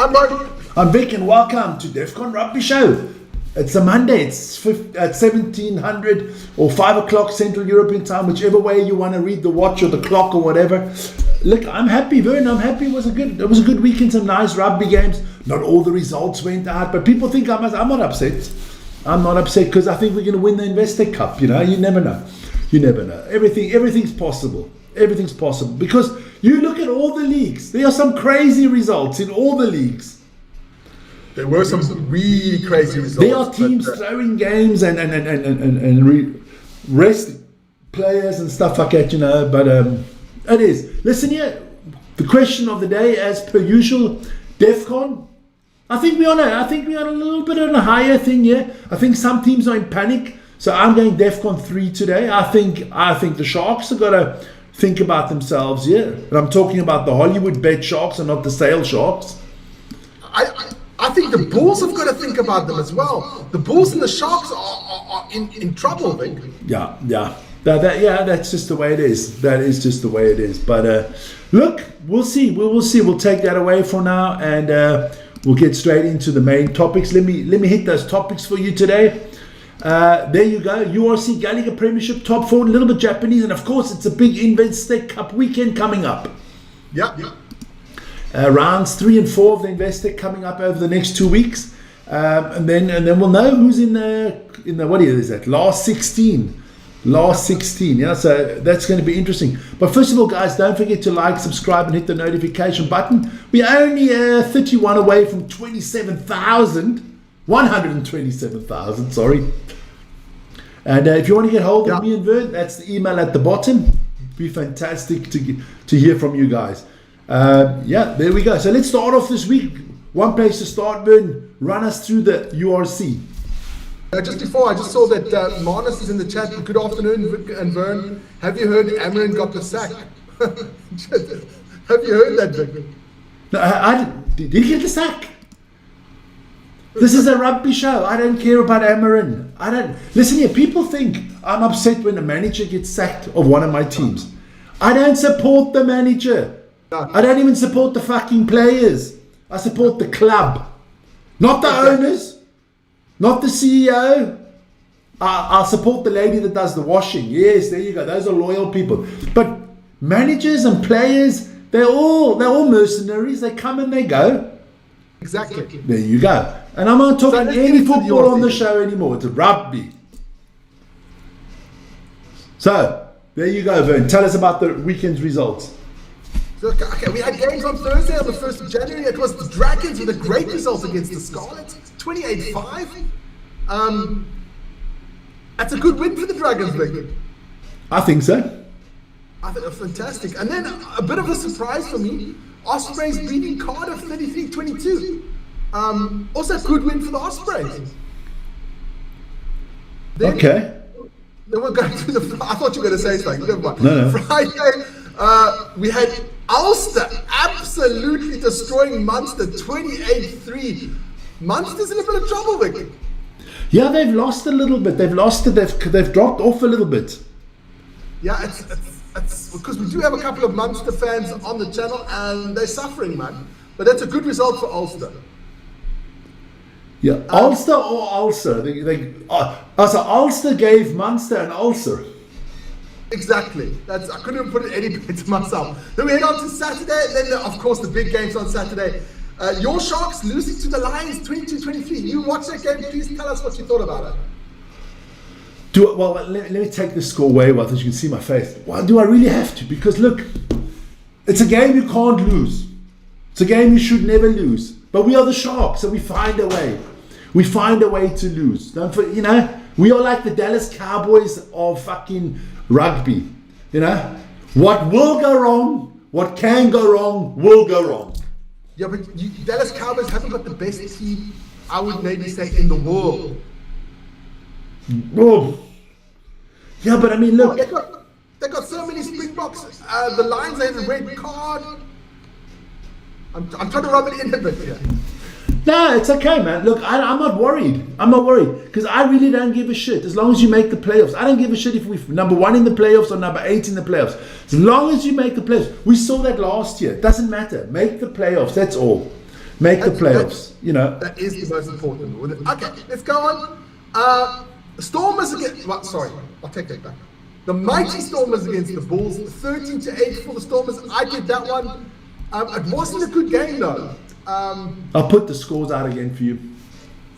I'm Marty. I'm Vic, and welcome to Defcon Rugby Show. It's a Monday. It's at 1700 or 5 o'clock Central European time, whichever way you want to read the watch or the clock or whatever. Look, I'm happy, Vern. I'm happy. It was a good weekend. Some nice rugby games. Not all the results went out, but people think I'm not upset. I'm not upset because I think we're going to win the Investec Cup. You know, you never know. You never know. Everything's possible. Everything's possible because you look at all the leagues. There are some crazy results in all the leagues. There were some really crazy results. There are teams throwing games and resting players and stuff like that, you know. But it is. Listen here, the question of the day, as per usual, Defcon. I think we're on a little bit on a higher thing here. I think some teams are in panic, so I'm going Defcon 3 today. I think the Sharks have got to think about themselves here, and I'm talking about the Hollywood bet Sharks and not the Sale Sharks. I think the Bulls have got to think about them as well. The Bulls and the Sharks are in trouble, I think. Yeah. That's just the way it is. That is just the way it is. But look, we'll see. We'll see. We'll take that away for now, and we'll get straight into the main topics. Let me hit those topics for you today. There you go. URC Gallagher Premiership top 4, a little bit Japanese, and of course it's a big Investec Cup weekend coming up. Yeah. Rounds 3 and 4 of the Investec coming up over the next 2 weeks, and then we'll know who's in the what is that, last 16. Yeah, so that's going to be interesting. But first of all, guys, don't forget to like, subscribe, and hit the notification button. We're only 31 away from 127,000. Sorry. And if you want to get hold of me and Vern, that's the email at the bottom. It'd be fantastic to hear from you guys. There we go. So let's start off this week. One place to start, Vern. Run us through the URC. Just before, I just saw that Marnus is in the chat. Good afternoon, Vic and Vern. Have you heard Amarin got the sack? Have you heard that, Vic? No, did he get the sack? This is a rugby show. I don't care about Amarin. Listen here, people think I'm upset when a manager gets sacked of one of my teams. I don't support the manager. I don't even support the fucking players. I support the club. Not the owners. Not the CEO. I'll support the lady that does the washing. Yes, there you go. Those are loyal people. But managers and players, they're all mercenaries. They come and they go. Exactly. There you go. And I'm not talking any football on the show anymore. It's rugby. So, there you go, Vern. Tell us about the weekend's results. Okay, we had games on Thursday on the 1st of January. It was the Dragons with a great result against the Scarlets, 28-5. That's a good win for the Dragons, Vic. I think so. I think it was fantastic. And then a bit of a surprise for me, Ospreys beating Cardiff 33-22. Also a good win for the Ospreys. Then we're going through I thought you were going to say something. Never mind. No. Friday, we had Ulster absolutely destroying Munster 28-3. Munster's in a bit of trouble, Vic. Yeah, they've lost a little bit. They've dropped off a little bit. Yeah, it's because we do have a couple of Munster fans on the channel and they're suffering, man. But that's a good result for Ulster. Yeah, Ulster or Ulcer? So Ulster gave Munster an ulcer. Exactly. I couldn't even put it any better myself. Then we head on to Saturday. Then, of course, the big games on Saturday. Your Sharks losing to the Lions 22-23. You watched that game. Please tell us what you thought about it. Let me take the score way well, so you can see my face. Well, do I really have to? Because look, it's a game you can't lose. It's a game you should never lose. But we are the Sharks, so we find a way. We find a way to lose. We are like the Dallas Cowboys of fucking rugby. What will go wrong, what can go wrong, will go wrong. Yeah, but Dallas Cowboys haven't got the best team, I would maybe say, in the world. Oh. Yeah, but I mean, look. They got so many Springboks. The Lions have a red card. I'm trying to rub it in a bit here. No, it's okay, man. Look, I'm not worried. I'm not worried because I really don't give a shit as long as you make the playoffs. I don't give a shit if we're number 1 in the playoffs or number 8 in the playoffs. As long as you make the playoffs. We saw that last year. It doesn't matter. Make the playoffs. That's all. make the playoffs. That is the most important. Okay, let's go on. Stormers against. Sorry, I'll take that back. The mighty Stormers against the Bulls, 13-8 for the Stormers. I did that one. It wasn't a good game though. I'll put the scores out again for you.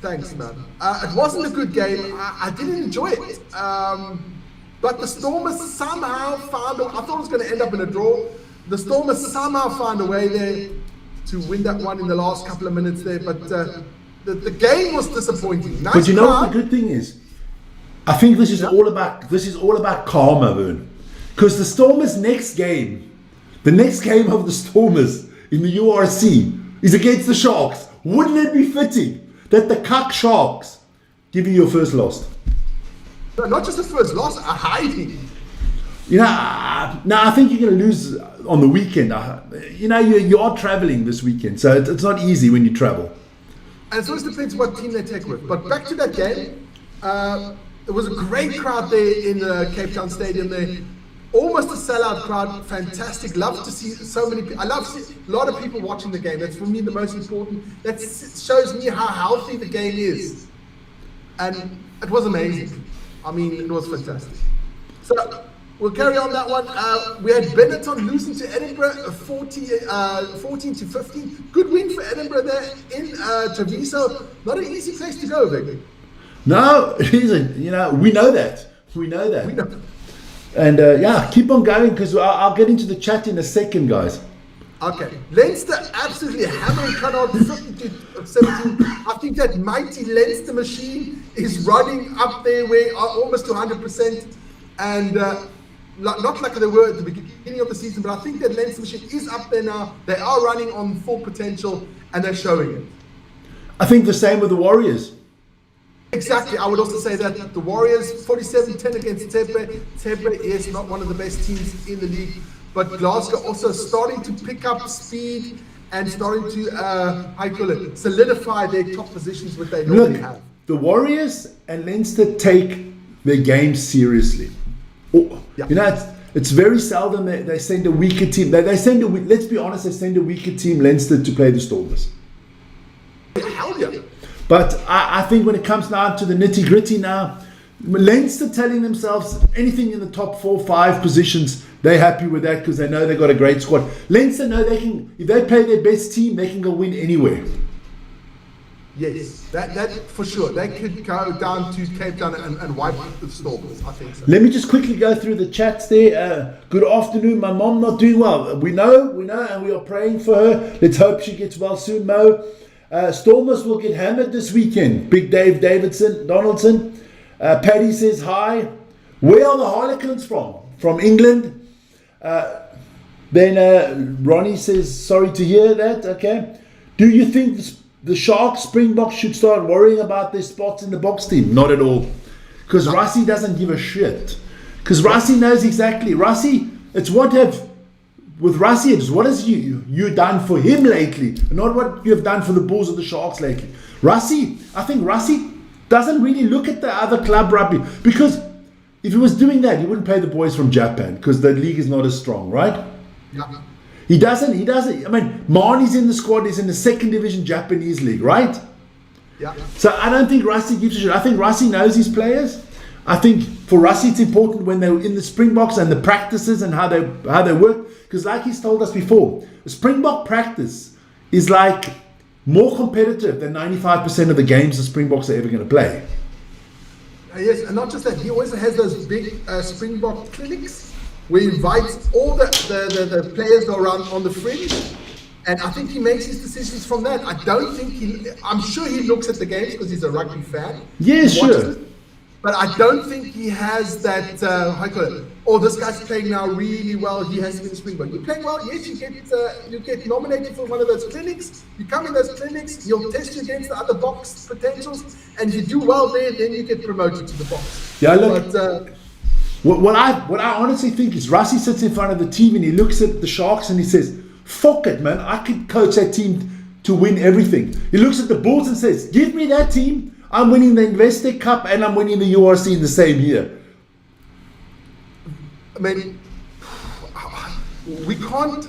Thanks, man. It wasn't a good game. I didn't enjoy it. But the Stormers somehow found I thought it was going to end up in a draw. The Stormers somehow found a way there to win that one in the last couple of minutes there. But the game was disappointing. But you know what the good thing is? I think this is all about karma, Vern. Because the Stormers' next game of the Stormers in the URC is against the Sharks. Wouldn't it be fitting that the cuck Sharks give you your first loss? No, not just the first loss, a hiding. I think you're going to lose on the weekend. You are traveling this weekend, so it's not easy when you travel. And it always depends what team they take with. But back to that game, it was a great crowd there in the Cape Town Stadium there. Almost a sellout crowd, fantastic. Love to see so many people. I love to see a lot of people watching the game. That's for me the most important. That shows me how healthy the game is. And it was amazing. I mean, it was fantastic. So we'll carry on that one. We had Benetton losing to Edinburgh 14-15. Good win for Edinburgh there in Treviso. Not an easy place to go, Vic. No, it isn't. We know that. We know. And keep on going because I'll get into the chat in a second, guys. Okay. Leinster absolutely hammering Connacht 50-17. I think that mighty Leinster machine is running up there where almost to 100%. And not like they were at the beginning of the season, but I think that Leinster machine is up there now. They are running on full potential and they're showing it. I think the same with the Warriors. Exactly. I would also say that the Warriors 47-10 against Tepe. Tepe is not one of the best teams in the league, but Glasgow also starting to pick up speed and starting to solidify their top positions which they normally have. The Warriors and Leinster take their game seriously. It's very seldom they send a weaker team. Let's be honest, they send a weaker team, Leinster, to play the Stormers. Hell yeah. But I think when it comes down to the nitty gritty now, Leinster telling themselves anything in the top 4-5 positions, they're happy with that because they know they've got a great squad. Leinster know they can, if they play their best team, they can go win anywhere. Yes, that for sure. They could go down to Cape Town and wipe the Stormers, I think so. Let me just quickly go through the chats there. Good afternoon, my mom not doing well. We know, and we are praying for her. Let's hope she gets well soon, Mo. Stormers will get hammered this weekend. Big Dave Donaldson. Paddy says hi. Where are the Harlequins from? From England. Then Ronnie says sorry to hear that. Okay. Do you think the Sharks, Springboks should start worrying about their spots in the box team? Not at all. Because Rassie doesn't give a shit. Because Rassie knows exactly. Rassie, it's what have... With Rassie, it's what has you done for him lately, not what you have done for the Bulls or the Sharks lately. I think Rassie doesn't really look at the other club rugby, because if he was doing that, he wouldn't play the boys from Japan because the league is not as strong, right? Yeah. He doesn't. I mean, Marnie's in the squad, he's in the second division Japanese league, right? Yeah. So I don't think Rassie gives a shit. I think Rassie knows his players. I think for Rassie it's important when they're in the Springboks and the practices and how they work. Because like he's told us before, the Springbok practice is like more competitive than 95% of the games the Springboks are ever going to play. Yes, and not just that, he always has those big Springbok clinics where he invites all the players around on the fringe, and I think he makes his decisions from that. I'm sure he looks at the games because he's a rugby fan. Yeah, sure. But I don't think he has that, this guy's playing now really well, he has to be the Springbok. You're playing well, yes, you get nominated for one of those clinics, you come in those clinics, you'll test you against the other box potentials, and if you do well there, then you get promoted to the box. Yeah, look, what I honestly think is Rassie sits in front of the team and he looks at the Sharks and he says, fuck it, man, I could coach that team to win everything. He looks at the Bulls and says, give me that team, I'm winning the Investec Cup and I'm winning the URC in the same year. I mean, we can't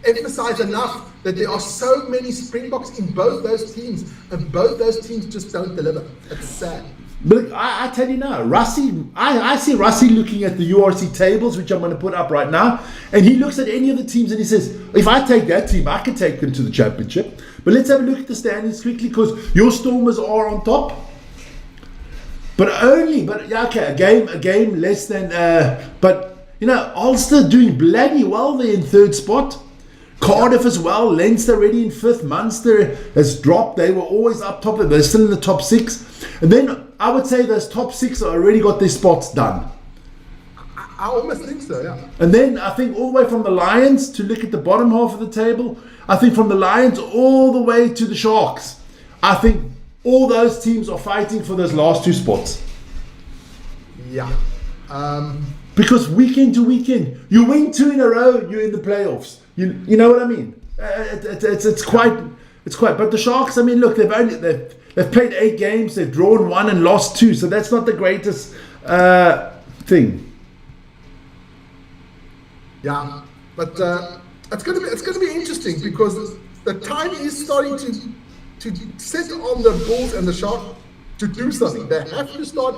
emphasize enough that there are so many Springboks in both those teams, and both those teams just don't deliver. It's sad. But I tell you now, Rassie, I see Rassie looking at the URC tables, which I'm going to put up right now, and he looks at any of the teams and he says, if I take that team, I can take them to the championship. But let's have a look at the standings quickly, because your Stormers are on top. A game less than, but you know, Ulster doing bloody well there in third spot. Cardiff as well, Leinster already in fifth, Munster has dropped, they were always up top, they're still in the top six. And then I would say those top six already got their spots done. I almost think so, yeah. And then I think all the way from the Lions, to look at the bottom half of the table, I think from the Lions all the way to the Sharks, I think all those teams are fighting for those last two spots. Yeah. Because weekend to weekend, you win 2 in a row, you're in the playoffs. You know what I mean? It's quite. But the Sharks, I mean, look, they've played 8 games, they've drawn 1 and lost 2, so that's not the greatest thing. Yeah, but it's gonna be interesting, because the time is starting to set on the Bulls and the Sharks to do something. They have to start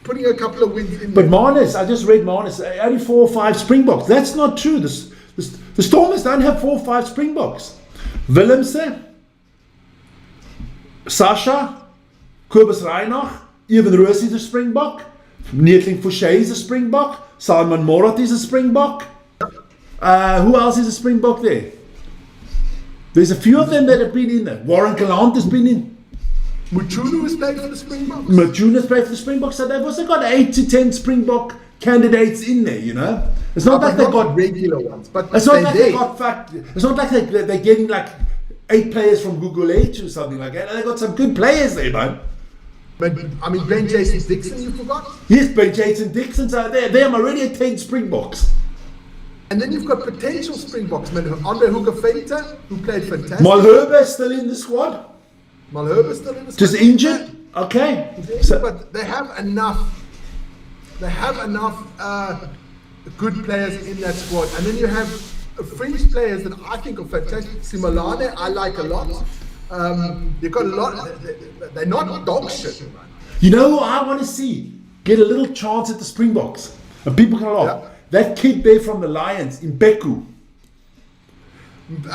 putting a couple of wins in. But Marnus, I just read Marnus, only 4 or 5 Springboks. That's not true. The Stormers don't have 4 or 5 Springboks. Willemse, Sasha, Kobus Reinach, Evan Roos is a Springbok, Neethling Fouché is a Springbok, Salman Morat is a Springbok. Who else is a Springbok there? There's a few of them that have been in there. Warren Gallant has been in. Muchunu has played for the Springboks. Muchunu has played for the Springboks, so they've also got 8 to 10 Springbok candidates in there, you know. It's not like they've got regular ones, but it's not like they got it's not like they're getting like 8 players from Google 8 or something like that. They got some good players there, man. But I mean, Ben Jason Dixon, you forgot? Yes, Ben Jason Dixon's out there. They're already at 10 Springboks. And then you've got potential Springboks, man. Andre Hooker-Venter, who played fantastic. Malherbe's still in the squad. Malherbe's still in the squad. Just injured? Okay. But they have enough. They have enough good players in that squad. And then you have French players that I think are fantastic. Simolane, I like a lot. You've got a lot. They're not dog shit, man. You know who I want to see get a little chance at the Springboks? And people can laugh. Yeah. That kid there from the Lions, Mpeku.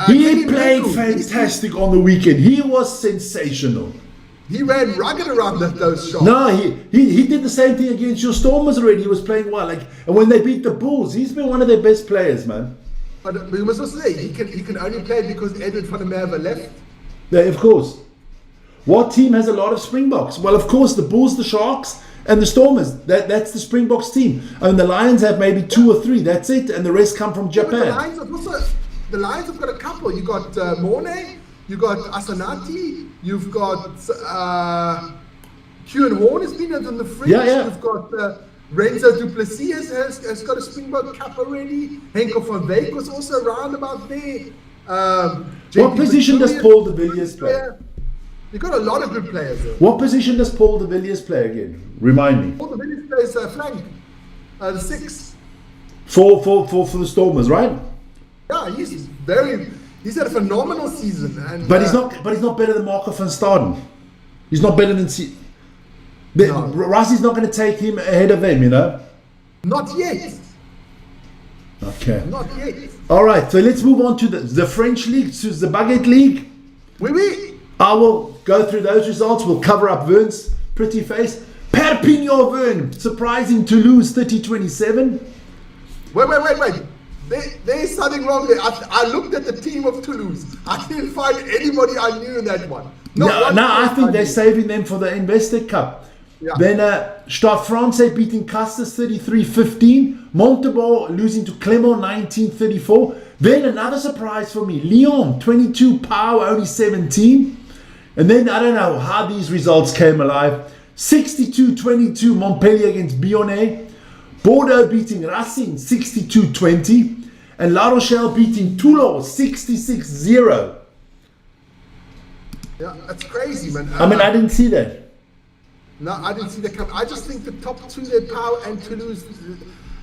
He played fantastic on the weekend. He was sensational. He ran rugged around those shots. No, he did the same thing against your Stormers already. He was playing well. And when they beat the Bulls, he's been one of their best players, man. But we must also say, he can only play because Edward van der Merwe left. Yeah, of course. What team has a lot of Springboks? Well, of course, the Bulls, the Sharks, and the Stormers. That's the Springboks team. And the Lions have maybe 2 or 3. That's it. And the rest come from Japan. Yeah, the Lions have got a couple. You got Mornay, you got Asanati, you've got Kieran Horn has been on the fringe. Yeah. You've got Renzo Duplessis has got a Springbok cap already. Henko van Wyk was also around about there. What position does Paul de Villiers play? You've got a lot of good players there. What position does Paul de Villiers play again? Remind me. Paul de Villiers plays flank, the 6. For the Stormers, right? Yeah, he's had a phenomenal season. And, but he's not better than Marco van Staden. He's not better than no. Rassie's not going to take him ahead of them, you know? Not yet. Okay. Not yet. All right, so let's move on to the French league, to the Baguette League. Oui. I will go through those results. We'll cover up Vern's pretty face. Perpignan Vern, surprising Toulouse 30-27. Wait. There's something wrong there. I looked at the team of Toulouse. I didn't find anybody I knew in that one. No, I think they're saving them for the Investec Cup. Yeah. Then Stade Francais beating Castres 33-15. Montauban losing to Clermont 19-34. Then another surprise for me. Lyon 22, Pau only 17. And then I don't know how these results came alive. 62-22 Montpellier against Bayonne. Bordeaux beating Racing 62-20. And La Rochelle beating Toulon 66-0. Yeah, that's crazy, man. I mean, I didn't see that. No, I didn't see that come. I just think the top 2 there, Pau and Toulouse.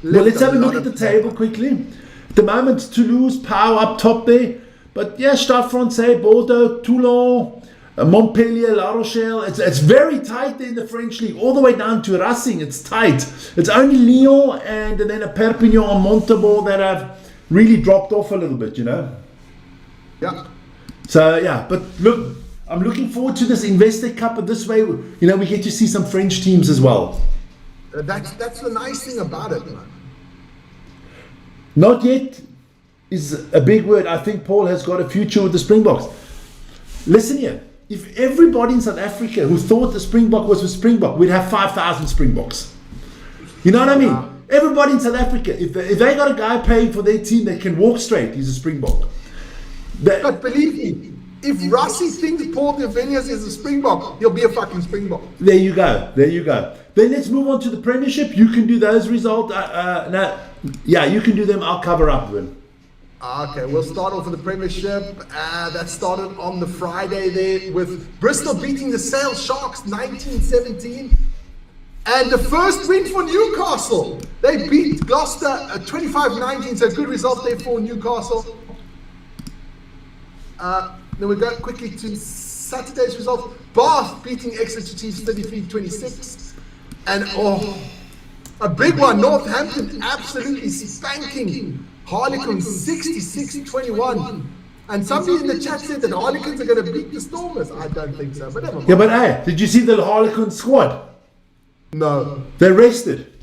Well, let's have a look at the table quickly. At the moment, Toulouse, power up top there. But yeah, Stade Francais, Bordeaux, Toulon, Montpellier, La Rochelle. It's very tight there in the French league, all the way down to Racing. It's tight. It's only Lyon and then a Perpignan and Montauban that have really dropped off a little bit, you know. Yeah. So yeah, but look, I'm looking forward to this Investec Cup, and this way, you know, we get to see some French teams as well. That's the nice thing about it, man. Not yet is a big word. I think Paul has got a future with the Springboks. Listen here, if everybody in South Africa who thought the Springbok was a Springbok, we'd have 5,000 Springboks. You know what I mean? Yeah. Everybody in South Africa, if they got a guy paying for their team that can walk straight, he's a Springbok. But believe me, if Rassie thinks Paul de Villiers is a Springbok, he'll be a fucking Springbok. There you go. Then let's move on to the Premiership. You can do those results. You can do them. I'll cover up then. Okay, we'll start off with the Premiership. That started on the Friday there with Bristol beating the Sale Sharks 19-17. And the first win for Newcastle. They beat Gloucester 25-19, so a good result there for Newcastle. Then we go quickly to Saturday's result. Bath beating Exeter Chiefs 33-26. And a big one, Northampton absolutely spanking Harlequins 66-21. And somebody in the chat said that Harlequins are going to beat the Stormers. I don't think so, but never mind. Yeah, but hey, did you see the Harlequin squad? No. They're rested.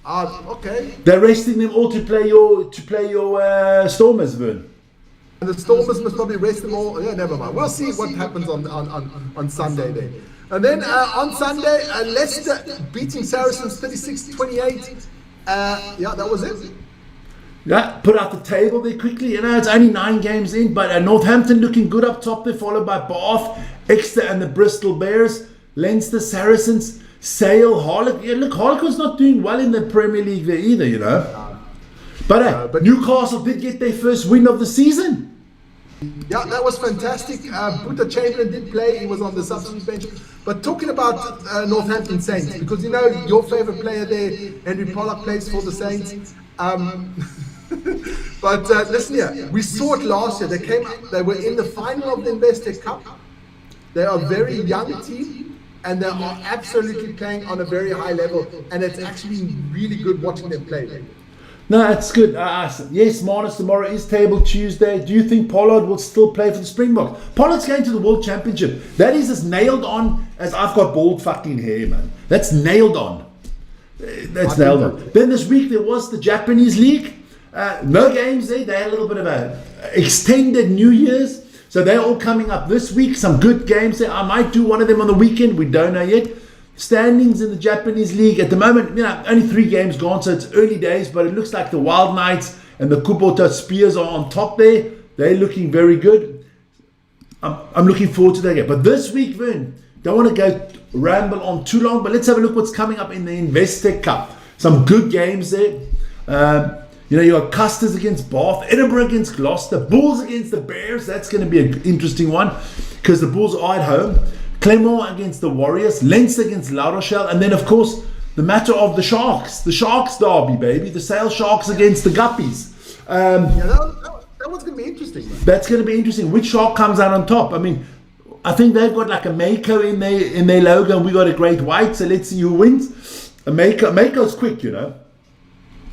Okay. They're resting them all to play your Stormers, Vern. And the Stormers must probably rest them all. Yeah, never mind. We'll see what happens on Sunday there. And then on Sunday, Leicester beating Saracens 36-28. Yeah, that was it. Yeah, put out the table there quickly. You know, it's only 9 games in, but Northampton looking good up top there, followed by Bath, Exeter and the Bristol Bears, Leinster, Saracens, Sale, Harlequin. Yeah, look, Harlequin's not doing well in the Premier League there either, you know. But Newcastle did get their first win of the season. Yeah, that was fantastic. Buta Chamberlain did play. He was on the substitute bench. But talking about Northampton Saints, because you know your favourite player there, Henry Pollock, plays for the Saints. But listen here, we saw it last year. They were in the final of the Investec Cup. They are a very young team, and they are absolutely playing on a very high level. And it's actually really good watching them play. No, it's good. Yes, Marnus, tomorrow is Table Tuesday. Do you think Pollard will still play for the Springboks? Pollard's going to the World Championship. That is as nailed on as I've got bald fucking hair, man. That's nailed on. That's nailed on. Then this week there was the Japanese League. No games there. They had a little bit of a extended New Year's. So they're all coming up this week. Some good games there. I might do one of them on the weekend. We don't know yet. Standings in the Japanese League at the moment, you know, only 3 games gone, so it's early days, but it looks like the Wild Knights and the Kubota Spears are on top there. They're looking very good. I'm looking forward to that game. But this week, Vern, don't want to go ramble on too long, but let's have a look what's coming up in the Investec Cup. Some good games there. You know, you got Custers against Bath, Edinburgh against Gloucester, Bulls against the Bears. That's going to be an interesting one because the Bulls are at home. Clermont against the Warriors, Leinster against La Rochelle, and then of course the matter of the Sharks derby, baby, the Sale Sharks against the Guppies. That one's going to be interesting, man. That's going to be interesting. Which Shark comes out on top? I mean, I think they've got like a Mako in their logo, and we got a Great White. So let's see who wins. A Mako's quick, you know.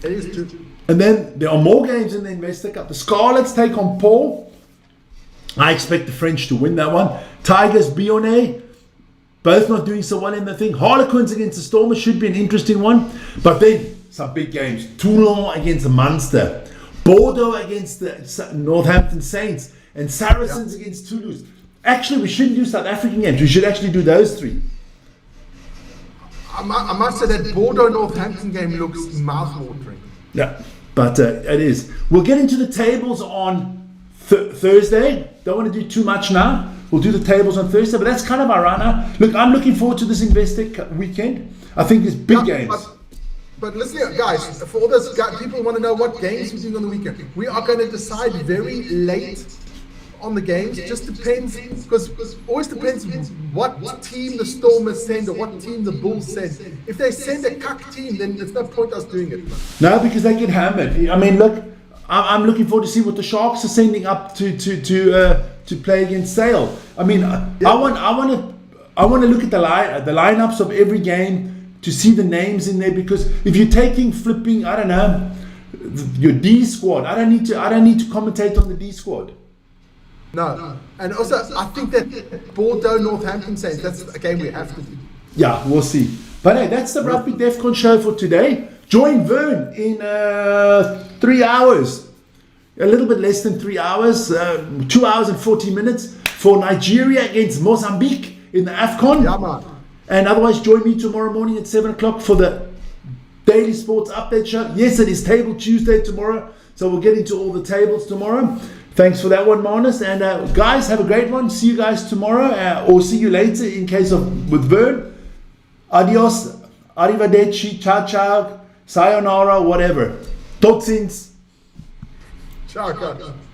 It is true. And then there are more games in the Investec Cup. The Scarlets take on Paul. I expect the French to win that one. Tigers, Bionnet, both not doing so well in the thing. Harlequins against the Stormers should be an interesting one. But then, some big games. Toulon against Munster. Bordeaux against the Northampton Saints. And Saracens against Toulouse. Actually, we shouldn't do South African games. We should actually do those 3. I must say that Bordeaux Northampton game looks mouth-watering. Yeah, but it is. We'll get into the tables on Thursday. Don't want to do too much now. We'll do the tables on Thursday, but that's kind of our runner. Look, I'm looking forward to this Investec weekend. I think there's big games. But listen here, guys, for all those people who want to know what games we're doing on the weekend, we are going to decide very late on the games. It just depends, because it always depends what team the Stormers send or what team the Bulls send. If they send a cuck team, then there's no point us doing it. No, because they get hammered. I mean, look, I'm looking forward to see what the Sharks are sending up to play against Sale. I mean, I want to look at the lineups of every game to see the names in there, because if you're taking flipping, I don't know, your D squad, I don't need to commentate on the D squad. No. And also, I think that Bordeaux Northampton Saints, that's a game we have to do. Yeah, we'll see. But hey, that's the Rugby Defcon show for today. Join Vern in 3 hours. A little bit less than 3 hours. 2 hours and 40 minutes for Nigeria against Mozambique in the AFCON. Yeah, man. And otherwise, join me tomorrow morning at 7 o'clock for the Daily Sports Update Show. Yes, it is Table Tuesday tomorrow, so we'll get into all the tables tomorrow. Thanks for that one, Manus. And guys, have a great one. See you guys tomorrow, or see you later in case of with Vern. Adios, arrivederci, ciao ciao, sayonara, whatever. Tot ziens. Ciao, guys.